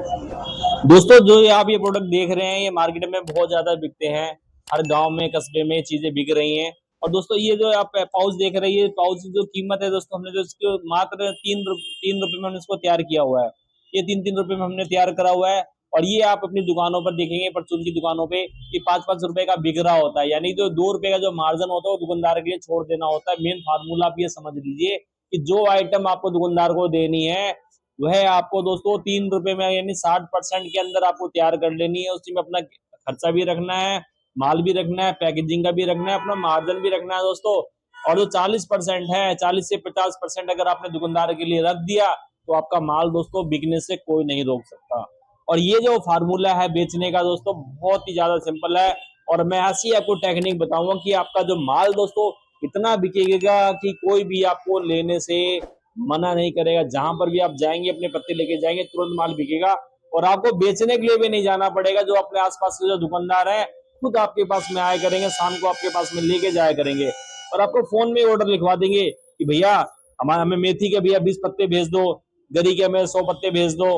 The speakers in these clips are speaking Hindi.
दोस्तों जो ये आप ये प्रोडक्ट देख रहे हैं ये मार्केट में बहुत ज्यादा बिकते हैं। हर गांव में कस्बे में चीजें बिक रही हैं। और दोस्तों ये जो आप पाउच देख रहे हैं ये पाउच की जो कीमत है दोस्तों हमने जो इसको मात्र 3 रुपए में हमने इसको तैयार किया हुआ है। ये 3 रुपए में हमने तैयार करा हुआ है। और ये आप अपनी दुकानों पर देखेंगे परचून की दुकानों पे ये 5-5 रुपए का बिक रहा होता है, यानी जो 2 रुपए का जो मार्जिन होता है वो दुकानदार के लिए छोड़ देना होता है। मेन फार्मूला आप ये समझ लीजिए कि जो आइटम आपको दुकानदार को देनी है वह आपको दोस्तों 3 रुपए में यानी 60% के अंदर आपको तैयार कर लेनी है। उसी में अपना खर्चा भी रखना है, माल भी रखना है, पैकेजिंग का भी रखना है, अपना मार्जिन भी रखना है दोस्तों। और जो 40% है, 40 से 50% अगर आपने दुकानदार के लिए रख दिया तो आपका माल दोस्तों बिकने से कोई नहीं रोक सकता। और ये जो फार्मूला है बेचने का दोस्तों बहुत ही ज्यादा सिंपल है। और मैं ऐसी आपको टेक्निक बताऊंगा कि आपका जो माल दोस्तों इतना बिकेगा कि कोई भी आपको लेने से मना नहीं करेगा। जहां पर भी आप जाएंगे अपने पत्ते लेके जाएंगे तुरंत माल बिकेगा। और आपको बेचने के लिए भी नहीं जाना पड़ेगा, जो अपने आसपास के जो दुकानदार हैं खुद आपके पास में आया करेंगे, शाम को आपके पास में लेके जाया करेंगे। और आपको फोन में ऑर्डर लिखवा देंगे कि भैया हमारे हमें मेथी के भैया 20 पत्ते भेज दो, गरी के हमें 100 पत्ते भेज दो,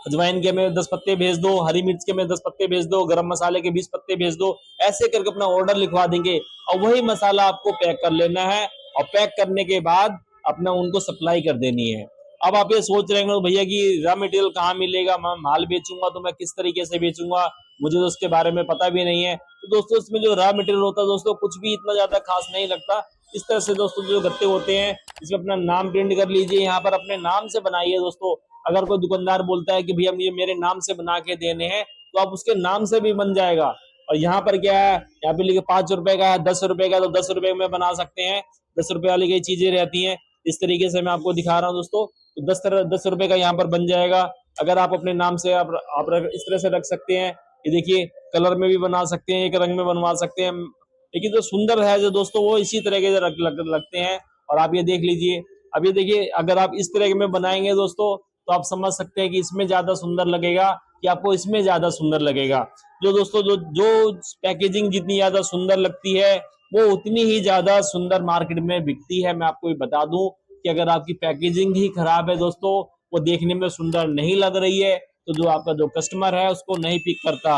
अजवाइन के में 10 पत्ते भेज दो, हरी मिर्च के में 10 पत्ते भेज दो, गरम मसाले के 20 पत्ते भेज दो। ऐसे करके अपना ऑर्डर लिखवा देंगे और वही मसाला आपको पैक कर लेना है। और पैक करने के बाद अपना उनको सप्लाई कर देनी है। अब आप ये सोच रहे हैं भैया कि रॉ मटेरियल कहाँ मिलेगा, मैं माल बेचूंगा तो मैं किस तरीके से बेचूंगा, मुझे तो उसके बारे में पता भी नहीं है। तो दोस्तों इसमें जो रॉ मटेरियल होता है दोस्तों कुछ भी इतना ज्यादा खास नहीं लगता। इस तरह से दोस्तों जो गत्ते होते हैं इसमें अपना नाम प्रिंट कर लीजिए, यहाँ पर अपने नाम से बनाइए दोस्तों। अगर कोई दुकानदार बोलता है कि भैया मुझे मेरे नाम से बना के देने हैं तो आप उसके नाम से भी बन जाएगा। और यहाँ पर क्या है, यहाँ पे लिखे 5 रुपए का है, 10 रुपए का, तो 10 रुपए में बना सकते हैं। 10 रुपए वाली कई चीजें रहती हैं। इस तरीके से मैं आपको दिखा रहा हूँ दोस्तों, तो 10 रुपए का यहाँ पर बन जाएगा। अगर आप अपने नाम से आप इस तरह से रख सकते हैं। ये देखिए कलर में भी बना सकते हैं, एक रंग में बनवा सकते हैं, लेकिन जो सुंदर है जो दोस्तों वो इसी तरीके से लगते हैं। और आप ये देख लीजिए, अब ये देखिए अगर आप इस तरह में बनाएंगे दोस्तों तो आप समझ सकते हैं कि इसमें ज्यादा सुंदर लगेगा कि आपको इसमें ज्यादा सुंदर लगेगा। जो दोस्तों जो जो पैकेजिंग जितनी ज्यादा सुंदर लगती है वो उतनी ही ज्यादा सुंदर मार्केट में बिकती है। मैं आपको ये बता दूं कि अगर आपकी पैकेजिंग ही खराब है दोस्तों, वो देखने में सुंदर नहीं लग रही है, तो जो आपका जो कस्टमर है उसको नहीं पिक करता।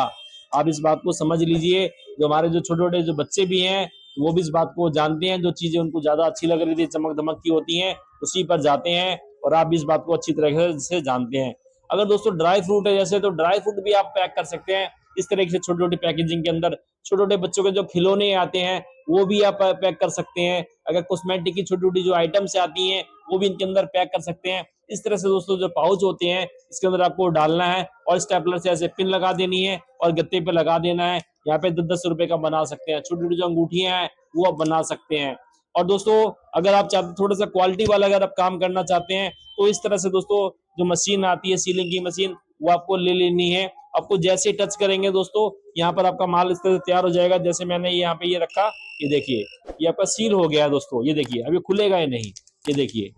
आप इस बात को समझ लीजिए। जो हमारे जो छोटे छोटे जो बच्चे भी हैं वो भी इस बात को जानते हैं, जो चीजें उनको ज्यादा अच्छी लग रही थी चमक धमक की होती हैं उसी पर जाते हैं। और आप भी इस बात को अच्छी तरह से जानते हैं। अगर दोस्तों ड्राई फ्रूट है जैसे, तो ड्राई फ्रूट भी आप पैक कर सकते हैं इस तरह से छोटी छोटी पैकेजिंग के अंदर। छोटे छोटे बच्चों के जो खिलौने आते हैं वो भी आप पैक कर सकते हैं। अगर कॉस्मेटिक की छोटी छोटी जो आइटम्स आती हैं वो भी इनके अंदर पैक कर सकते हैं। इस तरह से दोस्तों जो पाउच होते हैं इसके अंदर आपको डालना है और स्टेपलर से ऐसे पिन लगा देनी है और गत्ते पे लगा देना है। यहाँ पे 10-10 रुपए का बना सकते हैं। छोटी छोटी जो अंगूठियां हैं वो आप बना सकते हैं। और दोस्तों अगर आप चाहते थोड़ा सा क्वालिटी वाला अगर आप काम करना चाहते हैं तो इस तरह से दोस्तों जो मशीन आती है सीलिंग की मशीन वो आपको ले लेनी है। आपको जैसे ही टच करेंगे दोस्तों यहाँ पर आपका माल इस तरह से तैयार हो जाएगा। जैसे मैंने यहाँ पे ये रखा, ये देखिए ये आपका सील हो गया है दोस्तों। ये देखिए अभी खुलेगा ही नहीं, ये देखिए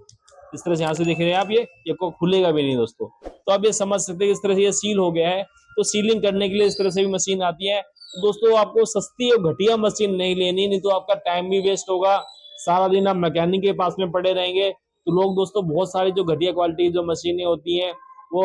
इस तरह से यहाँ से देख रहे हैं आप, ये को खुलेगा भी नहीं दोस्तों। तो आप ये समझ सकते हैं इस तरह से ये सील हो गया है। तो सीलिंग करने के लिए इस तरह से भी मशीन आती है। तो दोस्तों आपको सस्ती और घटिया मशीन नहीं लेनी, नहीं तो आपका टाइम भी वेस्ट होगा। सारा दिन आप मैकेनिक के पास में पड़े रहेंगे। तो लोग दोस्तों बहुत सारी जो घटिया क्वालिटी की जो मशीनें होती हैं वो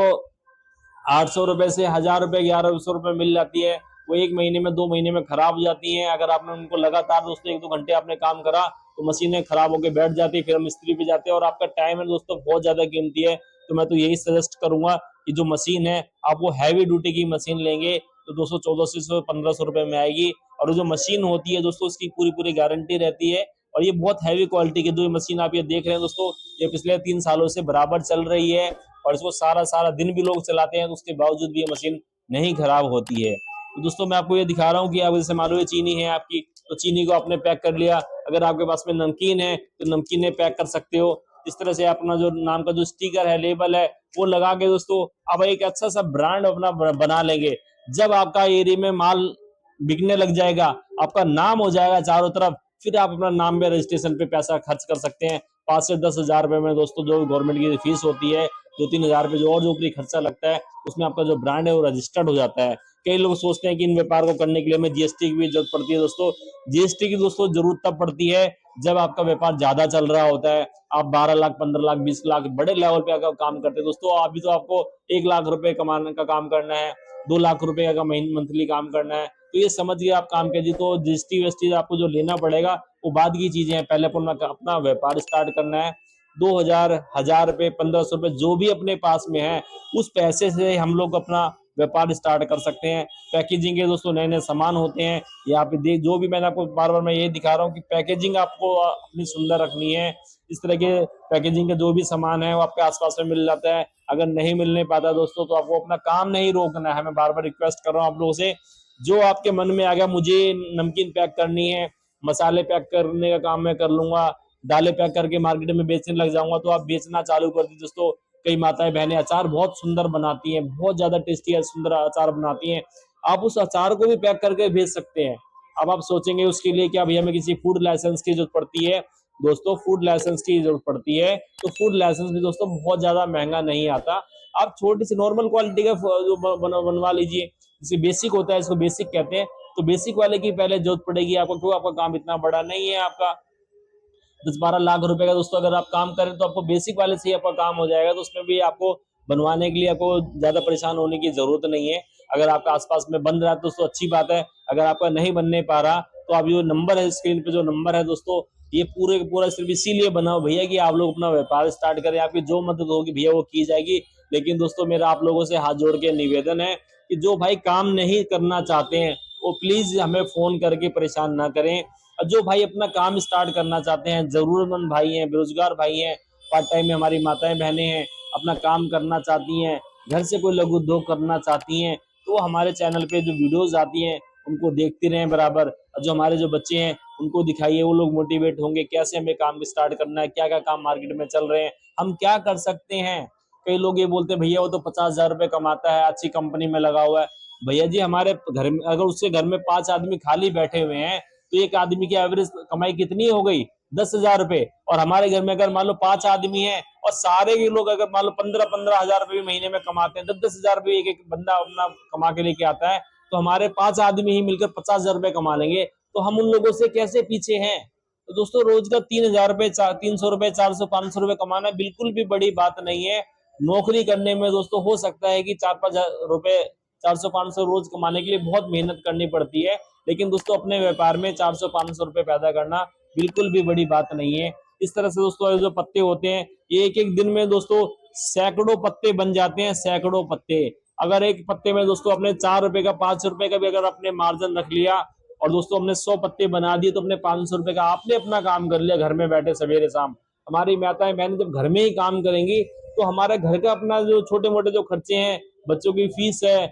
800 रुपए से 1000 रुपए 1100 रुपए मिल जाती है। वो 1 महीने में 2 महीने में खराब हो जाती हैं। अगर आपने उनको लगातार दोस्तों 1-2 घंटे आपने काम करा तो मशीनें खराब होकर बैठ जाती है, फिर हम मिस्त्री पे जाते हैं और आपका टाइम है दोस्तों बहुत ज्यादा कीमती है। तो मैं तो यही सजेस्ट करूंगा कि जो मशीन है आप वो हैवी ड्यूटी की मशीन लेंगे तो दोस्तों 1400 से 1500 रुपए में आएगी। और जो मशीन होती है दोस्तों उसकी पूरी पूरी गारंटी रहती है। और ये बहुत हैवी क्वालिटी की जो मशीन आप ये देख रहे हैं दोस्तों, ये पिछले 3 सालों से बराबर चल रही है। और इसको सारा सारा दिन भी लोग चलाते हैं तो उसके बावजूद भी ये मशीन नहीं खराब होती है। तो दोस्तों मैं आपको ये दिखा रहा हूँ कि आप जैसे मान लो ये चीनी है आपकी, तो चीनी को आपने पैक कर लिया। अगर आपके पास में नमकीन है तो नमकीन पैक कर सकते हो। इस तरह से अपना जो नाम का जो स्टिकर है लेबल है वो लगा के दोस्तों आप एक अच्छा सा ब्रांड अपना बना लेंगे। जब आपका एरिया में माल बिकने लग जाएगा, आपका नाम हो जाएगा चारों तरफ, फिर आप अपना नाम में रजिस्ट्रेशन पे पैसा खर्च कर सकते हैं। 5 से 10 हजार रुपए में दोस्तों जो गवर्नमेंट की फीस होती है, 2-3 हजार रुपए जो और जो ऊपरी खर्चा लगता है उसमें आपका जो ब्रांड है वो रजिस्टर्ड हो जाता है। कई लोग सोचते हैं कि इन व्यापार को करने के लिए हमें जीएसटी की भी जरूरत पड़ती है दोस्तों। जीएसटी की दोस्तों जरूरत तब पड़ती है जब आपका व्यापार ज्यादा चल रहा होता है, आप 12 लाख, 15 लाख, 20 लाख बड़े लेवल पे अगर काम करते हैं दोस्तों। अभी तो आपको 1 लाख रुपए कमाने का काम करना है, 2 लाख रुपए का मंथली काम करना है, तो ये समझिए आप काम कीजिए। तो जीएसटी वेस्टी आपको जो लेना पड़ेगा वो बाद की चीजें हैं, पहले अपना व्यापार स्टार्ट करना है। 2,000, 1,000 रुपए, 1,500 रुपए जो भी अपने पास में है उस पैसे से हम लोग अपना व्यापार स्टार्ट कर सकते हैं। पैकेजिंग के दोस्तों नए नए सामान होते हैं यहाँ पे देख, जो भी मैंने आपको बार बार मैं ये दिखा रहा हूँ कि पैकेजिंग आपको अपनी सुंदर रखनी है। इस तरह के पैकेजिंग का जो भी सामान है वो आपके आसपास में मिल जाता है। अगर नहीं मिलने पाता दोस्तों तो आपको अपना काम नहीं रोकना है। मैं बार बार रिक्वेस्ट कर रहा हूँ आप लोगों से, जो आपके मन में आ गया मुझे नमकीन पैक करनी है, मसाले पैक करने का काम मैं कर लूंगा, दालें पैक करके मार्केट में बेचने लग जाऊंगा, तो आप बेचना चालू कर दीजिए दोस्तों। कई माताएं बहनें अचार बहुत सुंदर बनाती हैं, बहुत ज्यादा टेस्टी है, सुंदर अचार बनाती हैं। आप उस अचार को भी पैक करके भेज सकते हैं। अब आप सोचेंगे उसके लिए क्या भैया हमें किसी फूड लाइसेंस की जरूरत पड़ती है? दोस्तों फूड लाइसेंस की जरूरत पड़ती है, तो फूड लाइसेंस भी दोस्तों बहुत ज्यादा महंगा नहीं आता। आप छोटी सी नॉर्मल क्वालिटी का जो बनवा लीजिए, जैसे बेसिक होता है, इसको बेसिक कहते हैं, तो बेसिक वाले की पहले जरूरत पड़ेगी आपको, क्यों आपका काम इतना बड़ा नहीं है। आपका 10-12 लाख रुपए का दोस्तों अगर आप काम करें तो आपको बेसिक वाले से ही आपका काम हो जाएगा, तो उसमें भी आपको बनवाने के लिए आपको ज्यादा परेशान होने की जरूरत नहीं है। अगर आपका आसपास में बन रहा है तो दोस्तों अच्छी बात है, अगर आपका नहीं बनने पा रहा तो आप जो नंबर है स्क्रीन पे, जो नंबर है दोस्तों, ये पूरे पूरा सिर्फ इसीलिए बनाओ भैया कि आप लोग अपना व्यापार स्टार्ट करें। आपकी जो मदद होगी भैया वो की जाएगी। लेकिन दोस्तों मेरा आप लोगों से हाथ जोड़ के निवेदन है कि जो भाई काम नहीं करना चाहते हैं वो प्लीज हमें फोन करके परेशान ना करें। और जो भाई अपना काम स्टार्ट करना चाहते हैं, जरूरतमंद भाई हैं, बेरोजगार भाई हैं, पार्ट टाइम में हमारी माताएं बहनें हैं, अपना काम करना चाहती हैं, घर से कोई लघु उद्योग करना चाहती हैं, तो हमारे चैनल पे जो वीडियोस आती हैं उनको देखते रहें बराबर। और जो हमारे जो बच्चे हैं उनको दिखाइए, वो लोग मोटिवेट होंगे कैसे हमें काम स्टार्ट करना है, क्या क्या काम मार्केट में चल रहे हैं, हम क्या कर सकते हैं। कई लोग ये बोलते हैं भैया वो तो 50,000 रुपए कमाता है, अच्छी कंपनी में लगा हुआ है। भैया जी हमारे घर में अगर उसके घर में 5 आदमी खाली बैठे हुए हैं तो एक आदमी की एवरेज कमाई कितनी हो गई? 10,000 रुपए। और हमारे घर में अगर मान लो 5 आदमी हैं और सारे के लोग अगर मान लो 15-15 हजार रुपए भी महीने में कमाते हैं, 10-10 हजार रुपए एक एक बंदा अपना कमा के लेके आता है, तो हमारे 5 आदमी ही मिलकर 50,000 रुपए कमा लेंगे, तो हम उन लोगों से कैसे पीछे हैं। तो दोस्तों रोज का 3,000 रुपए, 300 रुपए, 400, 500 रुपए कमाना बिल्कुल भी बड़ी बात नहीं है। नौकरी करने में दोस्तों हो सकता है कि 4-5 रुपए, 400-500 रोज कमाने के लिए बहुत मेहनत करनी पड़ती है, लेकिन दोस्तों अपने व्यापार में 400-500 रुपए पैदा करना बिल्कुल भी बड़ी बात नहीं है। इस तरह से दोस्तों जो पत्ते होते हैं ये एक एक दिन में दोस्तों सैकड़ों पत्ते बन जाते हैं, सैकड़ों पत्ते। अगर एक पत्ते में दोस्तों अपने 4 रुपए का, 5 रुपए का भी अगर अपने मार्जिन रख लिया और दोस्तों अपने 100 पत्ते बना दिए, तो अपने 500 रुपए का आपने अपना काम कर लिया घर में बैठे सवेरे शाम। हमारी माताएं बहनें जब घर में ही काम करेंगी तो हमारे घर का अपना जो छोटे मोटे जो खर्चे हैं, बच्चों की फीस है,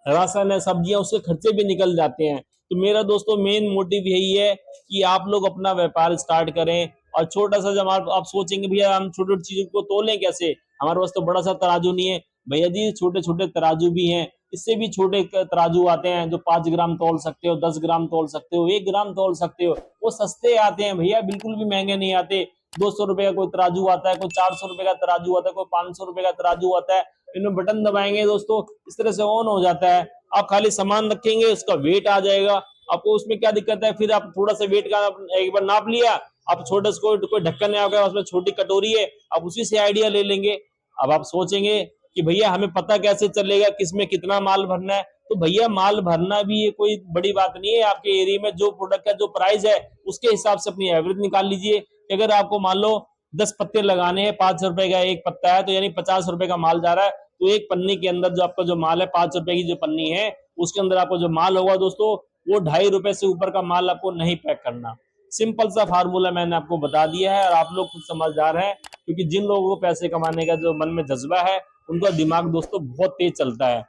राशन है, सब्जियां, उसके खर्चे भी निकल जाते हैं। तो मेरा दोस्तों मेन मोटिव यही है कि आप लोग अपना व्यापार स्टार्ट करें। और छोटा सा जब आप सोचेंगे भैया हम छोटी छोटी चीजों को तोलें कैसे, हमारे पास तो बड़ा सा तराजू नहीं है। भैया जी छोटे छोटे तराजू भी हैं, इससे भी छोटे तराजू आते हैं जो 5 ग्राम तोल सकते हो, 10 ग्राम तोल सकते हो, 1 ग्राम तोल सकते हो, वो सस्ते आते हैं भैया, बिल्कुल भी महंगे नहीं आते। 200 रुपए का कोई तराजू आता है, कोई 400 रुपए का तराजू आता है, कोई 500 रुपए का तराजू आता है। इनमें बटन दबाएंगे दोस्तों इस तरह से ऑन हो जाता है, आप खाली सामान रखेंगे उसका वेट आ जाएगा। आपको उसमें क्या दिक्कत है, फिर आप थोड़ा सा वेट का एक बार नाप लिया, आप छोटा सा कोई ढक्कन है आपका, उसमें छोटी कटोरी है, आप उसी से आइडिया ले लेंगे। अब आप सोचेंगे कि भैया हमें पता कैसे चलेगा किसमें कितना माल भरना है, तो भैया माल भरना भी ये कोई बड़ी बात नहीं है। आपके एरिया में जो प्रोडक्ट का जो प्राइस है उसके हिसाब से अपनी एवरेज निकाल लीजिए। अगर आपको मान लो 10 पत्ते लगाने हैं, 5 रुपए का एक पत्ता है, तो यानी 50 रुपए का माल जा रहा है, तो एक पन्नी के अंदर जो आपका जो माल है, 5 रुपए की जो पन्नी है उसके अंदर आपको जो माल होगा दोस्तों वो 2.5 रुपए से ऊपर का माल आपको नहीं पैक करना। सिंपल सा फार्मूला मैंने आपको बता दिया है और आप लोग खुद समझदार हैं, क्योंकि जिन लोगों को पैसे कमाने का जो मन में जज्बा है उनका दिमाग दोस्तों बहुत तेज चलता है।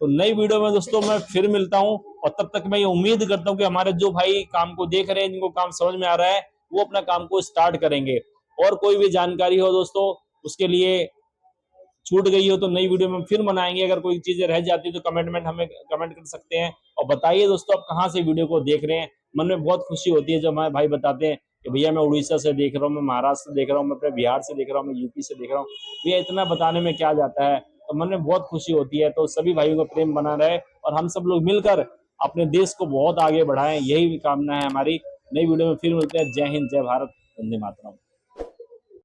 तो नई वीडियो में दोस्तों मैं फिर मिलता हूं, और तब तक मैं ये उम्मीद करता हूं कि हमारे जो भाई काम को देख रहे हैं, जिनको काम समझ में आ रहा है, वो अपना काम को स्टार्ट करेंगे। और कोई भी जानकारी हो दोस्तों उसके लिए छूट गई हो तो नई वीडियो में फिर बनाएंगे। अगर कोई चीजें रह जाती है तो कमेंट में हमें कमेंट कर सकते हैं, और बताइए दोस्तों आप कहाँ से वीडियो को देख रहे हैं। मन में बहुत खुशी होती है जब हमारे भाई बताते हैं कि भैया मैं उड़ीसा से देख रहा हूँ, मैं महाराष्ट्र से देख रहा हूँ, मैं अपने बिहार से देख रहा हूँ, मैं यूपी से देख रहा हूँ। भैया इतना बताने में क्या जाता है, तो मन में बहुत खुशी होती है। तो सभी भाइयों का प्रेम बना रहे और हम सब लोग मिलकर अपने देश को बहुत आगे बढ़ाएं, यही कामना है हमारी। नई वीडियो में फिर मिलते हैं। जय हिंद, जय भारत, वंदे मातरम।